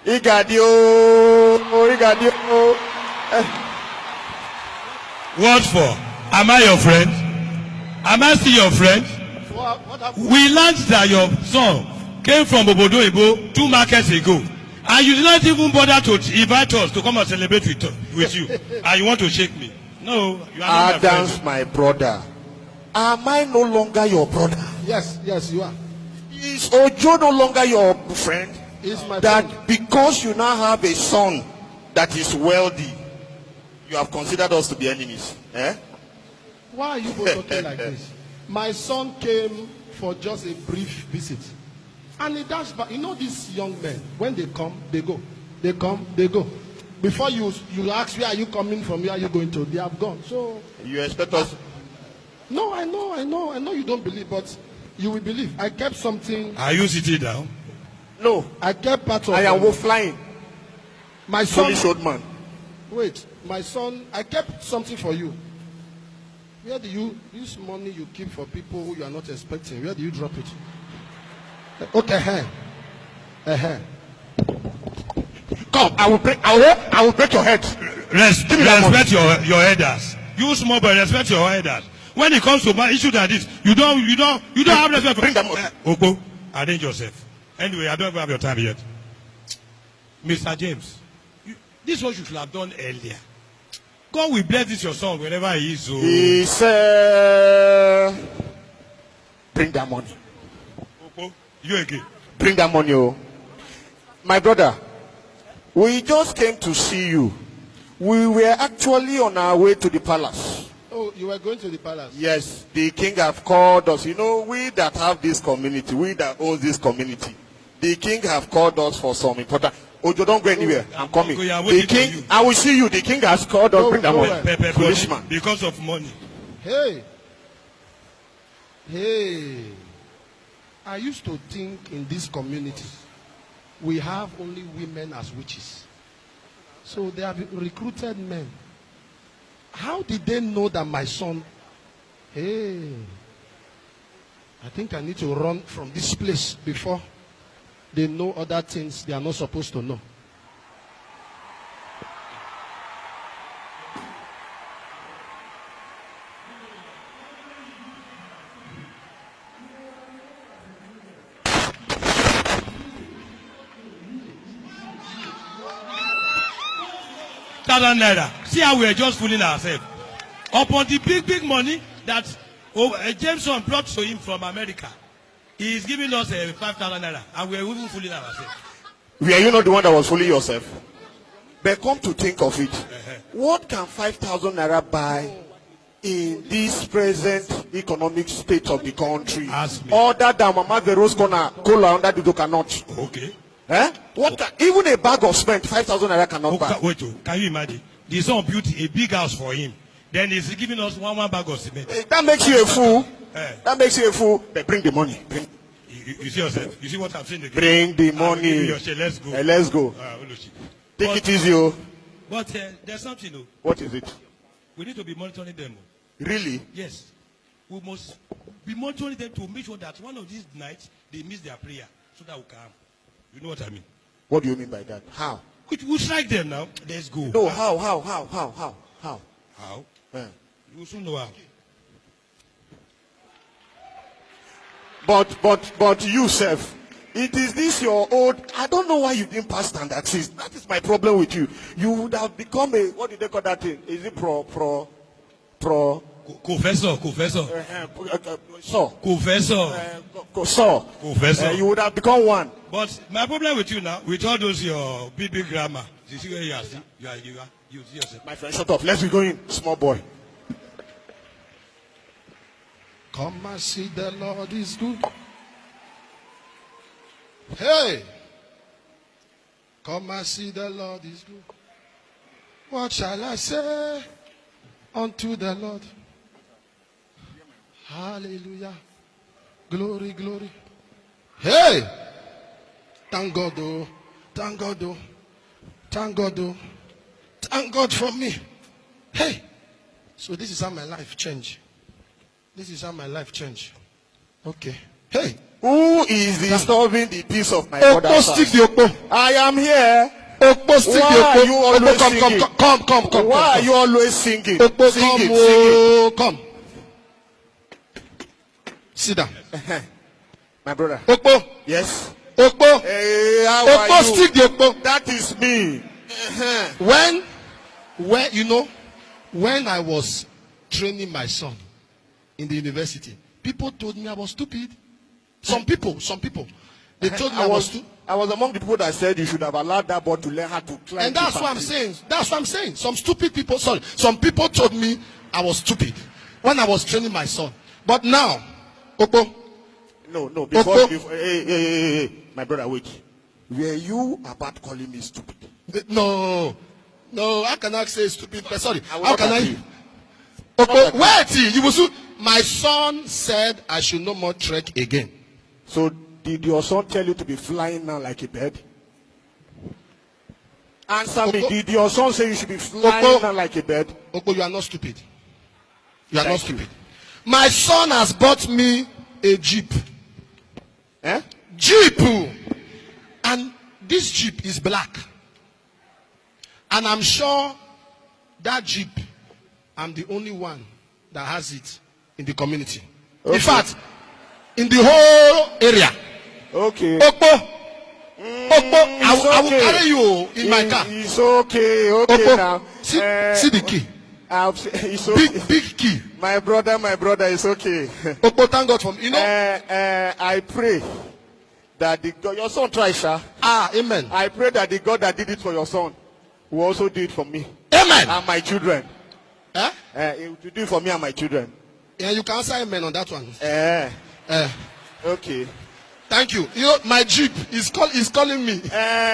Igadio. What for? Am I your friend? Am I still your friend? What happened? We learned that your son came from Obodo Ibo 2 markets ago. And you did not even bother to invite us to come and celebrate with you. And you want to shake me. No, you are not Adam's my brother. Am I no longer your brother? Yes, you are. Is Ojo no longer your friend? He's my That friend. because you now have a son that is wealthy, you have considered us to be enemies. Eh? Why are you both talking like this? My son came for just a brief visit. And he dashed back. You know these young men, when they come, they go. They come, they go. Before you ask where are you coming from, where are you going to, they have gone. So You expect us? no, I know you don't believe, but you will believe. I kept something. Are you sitting down? No. I kept part of I am flying. my son. Foolish old man. Wait, my son, I kept something for you. Where do you use money you keep for people who you are not expecting? Where do you drop it? Okay, Come, I will break your head. Respect your elders. You small boy, respect your elders. When it comes to issues like this, you don't have respect for. Bring them up. Oko, arrange yourself. Anyway, I don't even have your time yet. Mr. James, this is what you should have done earlier. God will bless this your son wherever he is. So. He said, bring that money. Oko, you again. Bring that money, oh. My brother, we just came to see you. We were actually on our way to the palace. Oh, you were going to the palace? Yes, the king have called us. You know, we that have this community, we that own this community, the king have called us for some important. Ojo, don't go anywhere. I'm coming. Okay, I'm The waiting for king, you. I will see you. The king has called us. Go, Bring that go money. where? Foolish man. Because of money. Hey. I used to think in this community, we have only women as witches. So they have recruited men. How did they know that my son? Hey. I think I need to run from this place before they know other things they are not supposed to know. Naira. See how we are just fooling ourselves. Upon the big money that Jameson brought to him from America, he is giving us 5,000 naira, and we are even fooling ourselves. Were you not the one that was fooling yourself? But come to think of it, what can 5,000 naira buy in this present economic state of the country? Ask me. Other than Mama Vero's corner, cola under the door cannot. Okay. Eh? What can, even a bag of cement, 5,000 naira cannot buy. Wait, can you imagine? The son built a big house for him. Then he's giving us one bag of cement. That makes you a fool. Eh. That makes you a fool. But bring the money. You see yourself? You see what I'm saying again? Bring the I will give you money. your share. Let's go. Let's go. Take it easy, oh. But there's something, though. What is it? We need to be monitoring them. Really? Yes. We must be monitoring them to make sure that one of these nights they miss their prayer so that we can. You know what I mean? What do you mean by that? How? We'll strike them now. Let's go. No, how? How? Eh. You soon know how. But you, self, it is this your old. I don't know why you didn't pass standard 6. That is my problem with you. You would have become a, what do they call that thing? Is it Professor. You would have become one. But my problem with you now, with all those your big grammar, you see where you are. You see yourself. My friend, shut up. Let's be going, small boy. Come and see the Lord is good. Hey! Come and see the Lord is good. What shall I say unto the Lord? Hallelujah. Glory, glory. Hey! Thank God, oh. Thank God, oh. Thank God, oh. Thank God for me. Hey! So this is how my life changed. This is how my life changed. Okay. Hey! Who is disturbing the peace of my Okpo, brother's stick house? the Okpo. I am here. Okpo, stick Why the are Okpo. you always Okpo, singing? come. Why are you always singing? Okpo, Sing come, it, oh, come. Sit down. sing it. My brother. Okpo, Yes. Okpo, Hey, how Okpo, are you? stick the Okpo. That is me. When you know, when I was training my son in the university, people told me I was stupid. Some people, they told me I was stupid. I was among the people that said you should have allowed that boy to learn how to climb. And that's the what I'm fountain. saying. That's what I'm saying. Some people told me I was stupid when I was training my son. But now, Okpo, No, Okpo. before hey, my brother, wait. Were you about calling me stupid? no, how can I say stupid? Sorry, I will how not can I? agree. Okpo, wait, you will soon. My son said I should no more trek again. So did your son tell you to be flying now like a bird? Answer me. Okpo. Did your son say you should be flying Okpo. now like a bird? Okpo, you are not stupid. You are Thank not you. stupid. My son has bought me a Jeep. Eh? Jeep. And this Jeep is black. And I'm sure that Jeep, I'm the only one that has it in the community. Okay. In fact, in the whole area. Okay. Okpo, I will okay. carry you in my car. It's okay. Okay Okpo, now. see the key. It's okay. Big key. My brother, it's okay. Okpo, thank God for me. You know? I pray that your son tries, sir. Amen. I pray that the God that did it for your son will also do it for me Amen. and my children. Eh? He will do it for me and my children. Yeah, you can answer amen on that one. Okay. Thank you. You know, my Jeep is calling me.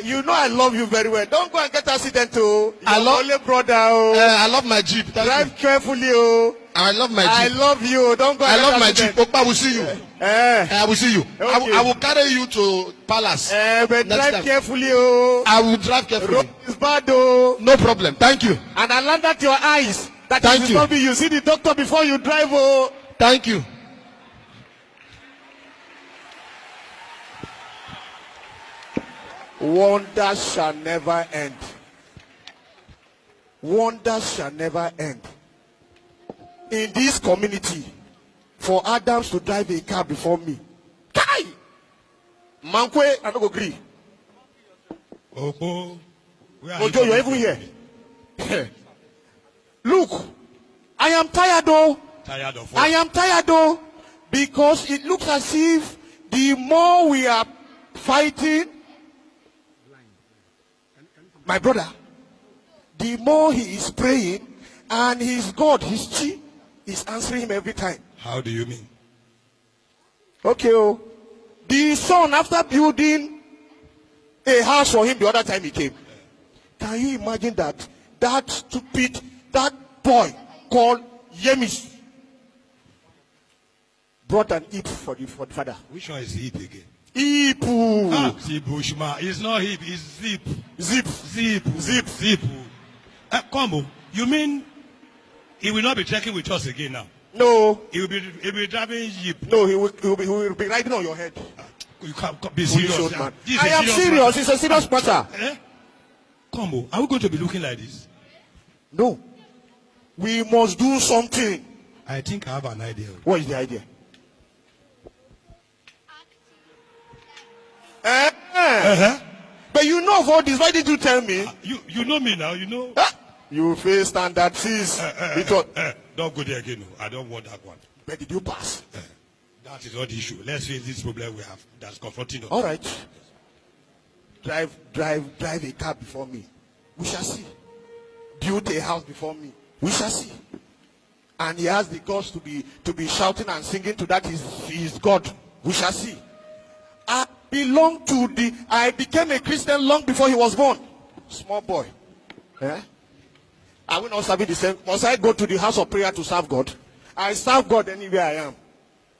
You know I love you very well. Don't go and get accident, oh. I Your love- only brother, oh. I love my Jeep. Thank you. Drive carefully, oh. I love my Jeep. I love you. Don't go and I get love my Jeep. accident. Okpa, I will see you. I will see you. Okay. I will carry you to Palace. But Next drive time. carefully, oh. I will drive carefully. Road is bad, oh. No problem. Thank you. And I learned that your eyes. That Thank is you. disturbing you. See the doctor before you drive, oh. Thank you. Wonders shall never end. Wonders shall never end. In this community, for Adams to drive a car before me. Kai! Mankwe, I don't agree. Okpo, where are you Ojo, you're coming even from? here. Look, I am tired though. Tired of I what? am tired though. Because it looks as if the more we are fighting, my brother, the more he is praying, and his God, his chi, is answering him every time. How do you mean? Okay, oh. The son, after building a house for him the other time he came, can you imagine that that boy called Yemis brought an hip for the father. Which one is hip again? Ipu. See, Bushma. It's not hip, it's zip. Zip. Zip. Come on. You mean he will not be trekking with us again now? No, He will be driving jeep. no, he will be riding on your head. You can't be Foolish serious. old man. This is I a am serious. matter. It's a serious matter. Eh? Come on. Are we going to be looking like this? No, we must do something. I think I have an idea. What is the idea? But you know of all this. Why did you tell me? You know me now, you know. You face standard fees. Don't go there again. No. I don't want that one. But did you pass? That is not the issue. Let's face this problem we have that's confronting us. All right. Drive a car before me. We shall see. Build a house before me. We shall see. And he has the guts to be shouting and singing to that his God. We shall see. I became a Christian long before he was born. Small boy. I will not serve the same. Must I go to the house of prayer to serve God? I serve God anywhere I am.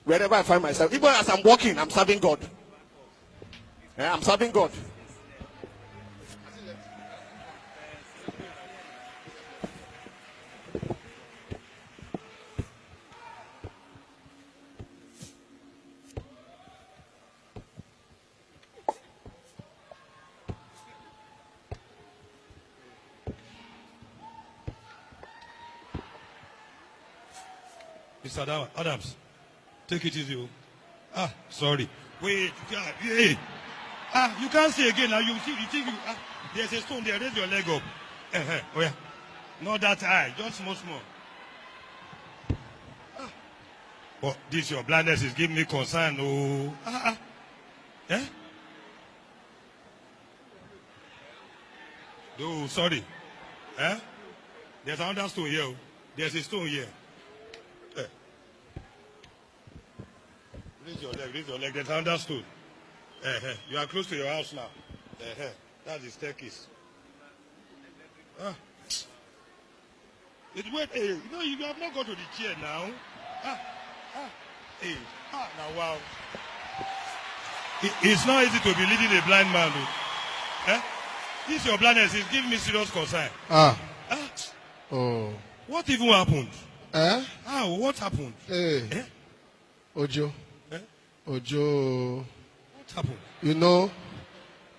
Wherever I find myself. Even as I'm walking, I'm serving God. I'm serving God. Mr. Adams, take it easy. Oh. Ah, sorry. Wait. Hey. Ah, you can't say again now. You think there's a stone there. Raise your leg up. Oh yeah. Not that high. Just small. Ah. But this your blindness is giving me concern. Oh. Eh? Oh, sorry. Eh? There's another stone here. There's a stone here. Eh. Raise your leg. There's another stone. You are close to your house now. That's the staircase. Ah. Wait, hey, you have not gone to the chair now. Now wow. It's not easy to be leading a blind man. This your blindness is giving me serious concern. Oh. What even happened? What happened? Hey. Ojo. Ojo. What happened? You know,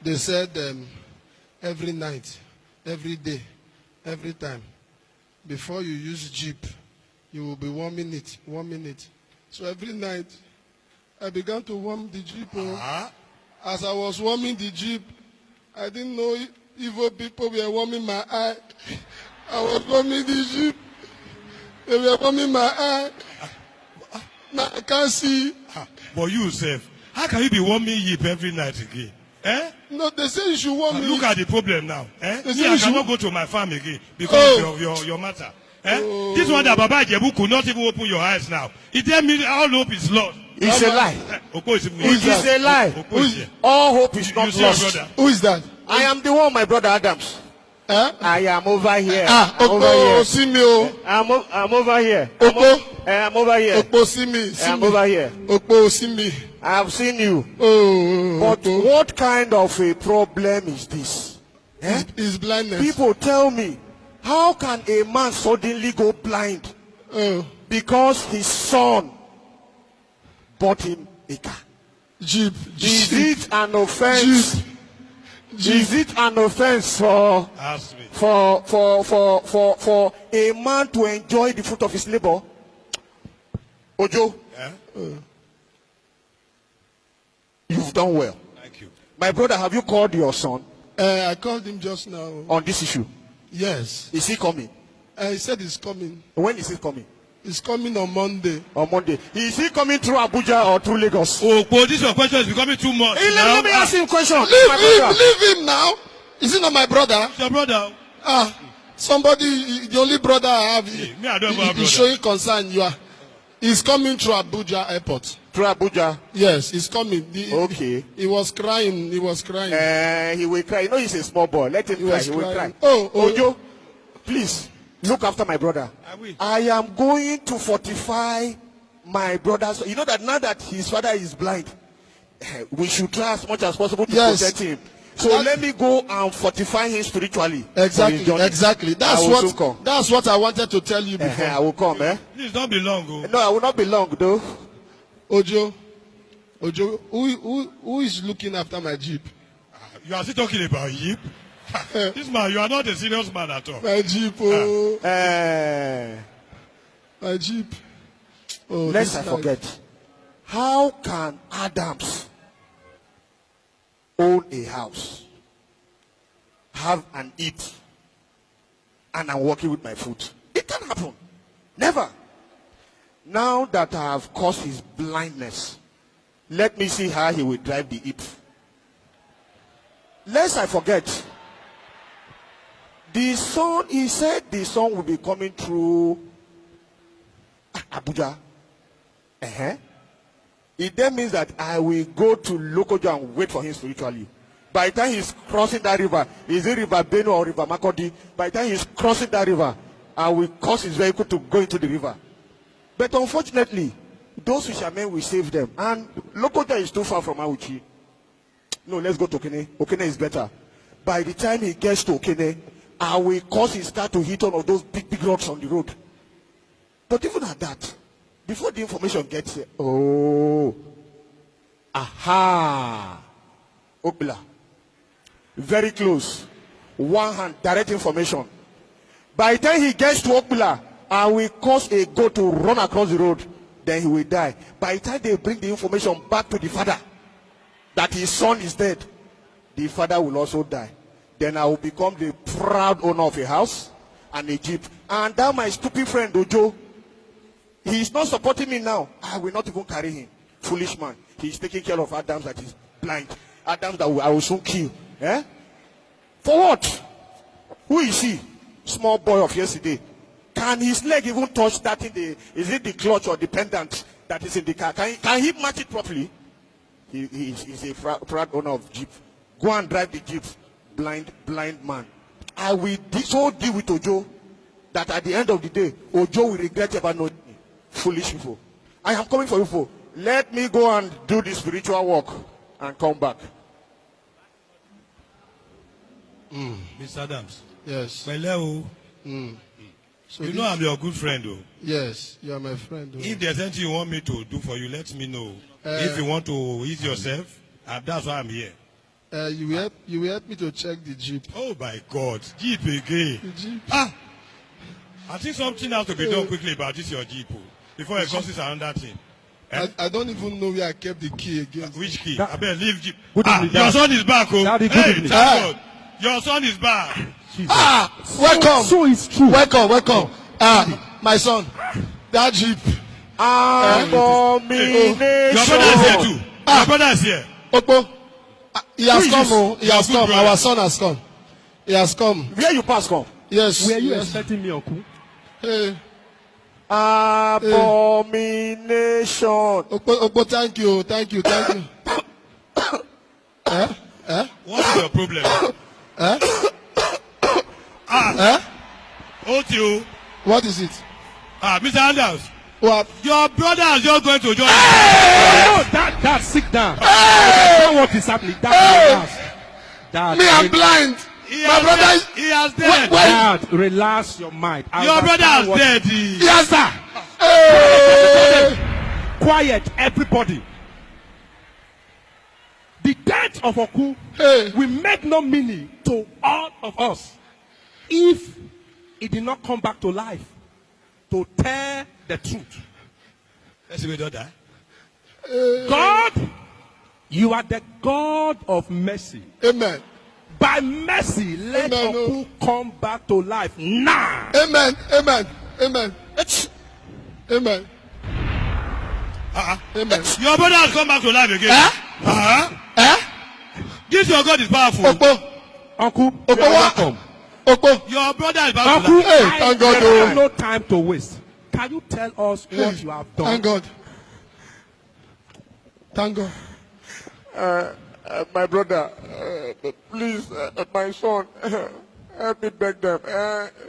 they said every night, every day, every time, before you use Jeep, you will be 1 minute, 1 minute. So every night, I began to warm the Jeep. As I was warming the Jeep, I didn't know evil people were warming my eye. I was warming the Jeep. They were warming my eye. Now I can't see. But you, Seth, how can you be warming Jeep every night again? No, they say you should warm me. Look at the problem now. I you cannot go to my farm again because of your matter. This one that Baba Jebu could not even open your eyes now. It tell me all hope is lost. It's a lie. It is a lie. All hope is not lost. Who is that? I am the one, my brother Adams. I am over here. Oko, see me. I'm over here. Oko, I'm over here. Oko, see me. I'm over here. Oko, see me. I have seen you. But Oko. what kind of a problem is this? Is blindness. People tell me, how can a man suddenly go blind? Because his son bought him a car. Jeep. Is it an offense? Is it an offense for a man to enjoy the fruit of his labor? Ojo, you've done well. Thank you. My brother, have you called your son I called him just now. on this issue? Yes. Is he coming? He said he's coming. When is he coming? He's coming on Monday. On Monday. Is he coming through Abuja or through Lagos? This your question is becoming too much. Hey, let me ask him a question. Leave him now. Is he not my brother? Your brother. Somebody, the only brother I have. Me, I don't have a brother. He's showing concern. He's coming through Abuja airport. Through Abuja? Yes, he's coming. Okay. He was crying. He was crying. He will cry. You know he's a small boy. Let him cry. He will cry. Ojo, please look after my brother. I will. I am going to fortify my brother's. You know that now that his father is blind, we should try as much as possible to protect him. So let me go and fortify him spiritually. Exactly. That's what I wanted to tell you before. I will come, Please don't be long. No, I will not be long, though. Ojo, who is looking after my Jeep? You are still talking about Jeep? This man, you are not a serious man at all. My Jeep, my Jeep. Lest I forget. How can Adams own a house, have and eat, and I'm working with my food? It can't happen. Never. Now that I have caused his blindness, let me see how he will drive the hip. Lest I forget, the son, he said the son will be coming through Abuja. It then means that I will go to Lokoja and wait for him spiritually. By the time he's crossing that river, is it River Benue or River Makodi? By the time he's crossing that river, I will cause his vehicle to go into the river. But unfortunately, those fishermen will save them. And Lokoja is too far from Auchi. No, let's go to Okene. Okene is better. By the time he gets to Okene, I will cause his car to hit one of those big rocks on the road. But even at that, before the information gets here, Okbila. Very close. One hand, direct information. By the time he gets to Okbila, and will cause a goat to run across the road, then he will die. By the time they bring the information back to the father that his son is dead, the father will also die. Then I will become the proud owner of a house and a jeep. And that my stupid friend Ojo, he is not supporting me now. I will not even carry him. Foolish man. He is taking care of Adams that is blind. Adams that I will soon kill. Eh? For what? Who is he? Small boy of yesterday. Can his leg even touch that in the, is it the clutch or the pendant that is in the car? Can he match it properly? He's a proud owner of jeep. Go and drive the jeep. Blind man. I will so deal with Ojo that at the end of the day, Ojo will regret ever knowing me. Foolish people. I am coming for you for. Let me go and do the spiritual work and come back. Mr. Adams. Yes. Hello. So You know I'm your good friend, though. Yes, you are my friend. Oh. If there's anything you want me to do for you, let me know. If you want to ease yourself, that's why I'm here. You will help me to check the jeep. Oh my God, Jeep again. The jeep. I think something has to be done quickly about this your Jeep before it causes another thing. I don't even know where I kept the key again. Which key? I better leave Jeep. Good evening, Your Dad. son is back, oh. Daddy, good Hey, evening. thank God. Your son is back. Welcome. So it's true. Welcome. My son. That jeep. Abomination. Your brother is here too. Your brother is here. Okpo. He has Who is come. this? Oh. He has Your good come. brother. Our son has come. He has come. Where you pass come? Yes. Were you yes. expecting me, Uncle? Hey. Abomination. Okpo, thank you. What is your problem? OTO. What is it? Mr. Adams. What? Your brother is just going to join. No, Dad, sit down. I know what is happening. Dad, Dad, Me, I'm blind. My brother is. He has dead. Dad, relax your mind. I Your brother has understand what- dead. Yes, sir. Hey. Quiet, everybody. The death of Oku Hey. will make no meaning to all of us if he did not come back to life to tell the truth. Let's see, we don't die. God, you are the God of mercy. Amen. By mercy, let Amen. Oku come back to life now. Amen. Amen. Amen. Amen. Amen. Your brother has come back to life again. This your God is powerful. Okpo. Uncle, you Okpo, are what? welcome. Okpo. Your brother is back to Uncle, life. Hey, I thank God, have oh. no time to waste. Can you tell us what you have done? Thank God. Thank God. My brother, please, my son, help me beg them.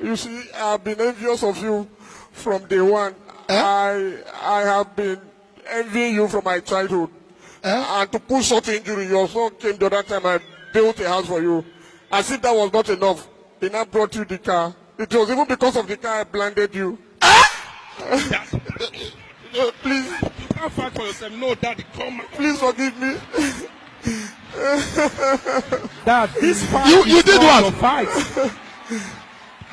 You see, I've been envious of you from day one. I have been envying you from my childhood. And to push such injury, your son came the other time I built a house for you. As if that was not enough, they now brought you the car. It was even because of the car I blinded you. Please, You can't fight for yourself. No, Daddy, come. please forgive me. Dad, this fight You is did not what? your fight.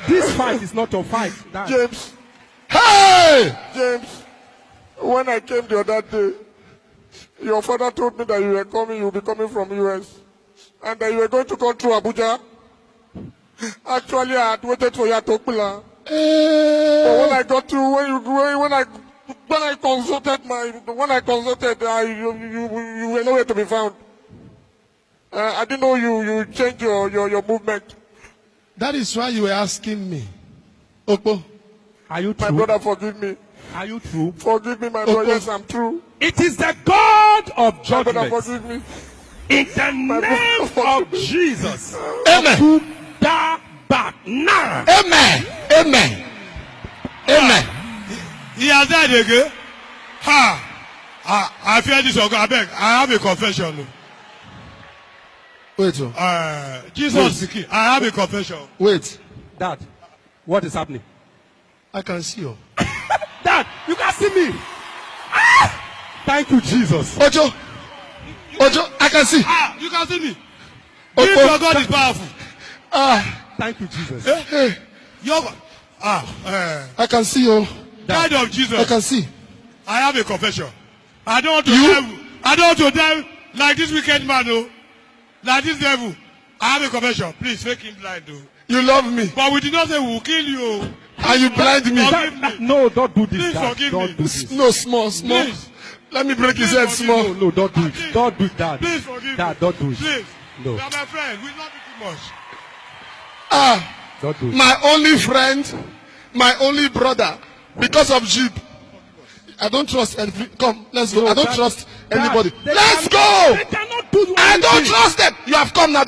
This fight is not your fight, Dad. James, Hey! James, when I came the other day, your father told me that you were coming, you will be coming from US, and that you were going to come through Abuja. Actually, I had waited for you at Okpila. But when I got to, when I consulted you were nowhere to be found. I didn't know you changed your movement. That is why you were asking me. Okpo. Are you My true? brother, forgive me. Are you true? Forgive me, my brother. Okay. Yes, I'm true. It is the God of My brother, judgment. forgive me. In the name of Jesus. Amen. Oku, da back now. Amen. Amen. Amen. He has died again. I fear this. I beg. I have a confession. Wait. Jesus is the king. I have a confession. Wait. Dad, what is happening? I can see you. Dad, you can see me. Thank you, Jesus. Ojo, I can see. You can see me. Okpo. If your God is powerful. Thank you, Jesus. Your I can see you. Child of I Jesus, can see. I have a confession. I don't want to You? die. I don't want to die like this wicked man, oh. Like this devil. I have a confession. Please make him blind, oh. You love me. But we did not say we will kill you, oh. And you blind me. Forgive me. No, don't do this. Please Dad. forgive Don't me. do this. No, small. Please. Let me break his Please head forgive small. No, no, don't do it. Please. Don't do it, Dad. Please forgive Dad, me. don't do it. Please. No. You are my friend. We love you too much. Don't do it. My only friend, my only brother, because of Jeep. I don't trust come, let's go. No, I don't Dad, trust Dad, anybody. they Let's can- go! They cannot do I don't anything. trust them. You have come now.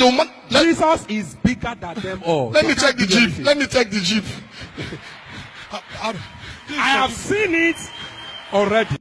Jesus is bigger than them all. Let They me can't check the do Jeep. anything. Let me check the Jeep. Please I have forgive me. seen it already.